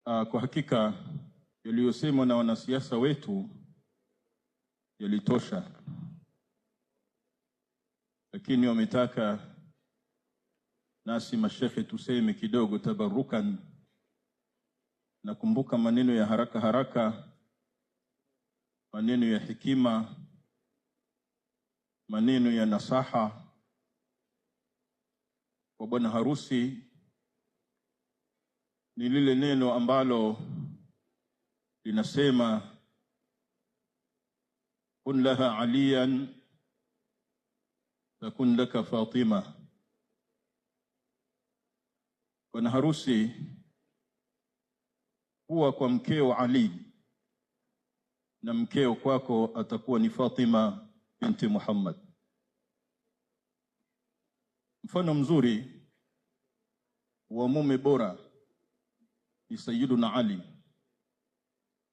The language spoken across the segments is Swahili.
Kwa hakika yaliyosemwa na wanasiasa wetu yalitosha, lakini wametaka nasi mashekhe tuseme kidogo tabarukan. Nakumbuka maneno ya haraka haraka, maneno ya hekima, maneno ya nasaha kwa bwana harusi. Ni lile neno ambalo linasema kun laha aliyan takun laka Fatima. Bwana harusi, kuwa kwa mkeo Ali na mkeo kwako atakuwa ni Fatima binti Muhammad. Mfano mzuri wa mume bora ni Sayyiduna Ali,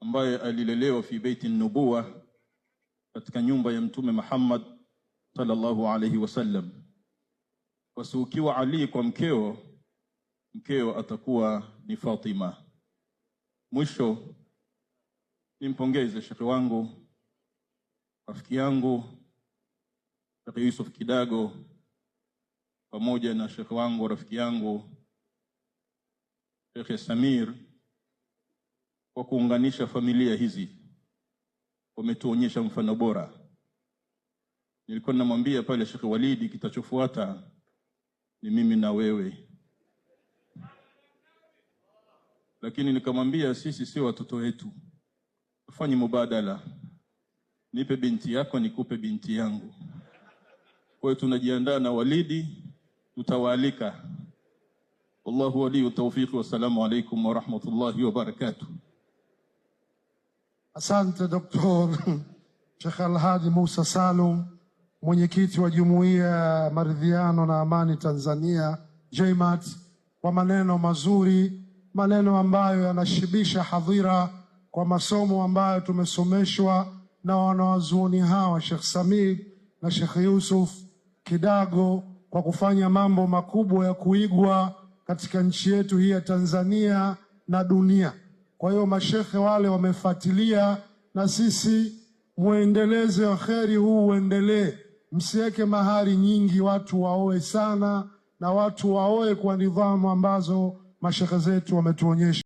ambaye alilelewa fi baiti nubuwa, katika nyumba ya Mtume Muhammad sallallahu alayhi wasallam. Wasukiwa Ali kwa mkeo, mkeo atakuwa ni Fatima. Mwisho nimpongeze shekhi wangu, rafiki yangu Sheikh Yusuf Kidago, pamoja na shekhi wangu rafiki yangu Sheikh Samir kwa kuunganisha familia hizi. Wametuonyesha mfano bora. Nilikuwa namwambia pale Sheikh Walidi, kitachofuata ni mimi na wewe, lakini nikamwambia sisi si watoto wetu, tufanye mubadala, nipe binti yako nikupe binti yangu. Kwa hiyo tunajiandaa na Walidi, tutawaalika. Wallahu waliyu tawfiq. Wassalamu alaykum wa rahmatullahi wa barakatuh. Asante Dr. Sheikh Alhaji Musa Salum, mwenyekiti wa Jumuiya ya Maridhiano na Amani Tanzania JMAT, kwa maneno mazuri, maneno ambayo yanashibisha hadhira kwa masomo ambayo tumesomeshwa na wanawazuoni hawa Sheikh Samir na Sheikh Yusuf Kidago, kwa kufanya mambo makubwa ya kuigwa katika nchi yetu hii ya Tanzania na dunia. Kwa hiyo mashekhe wale wamefuatilia, na sisi muendeleze wa kheri huu uendelee. Msiweke mahari nyingi, watu waoe sana, na watu waoe kwa nidhamu ambazo mashekhe zetu wametuonyesha.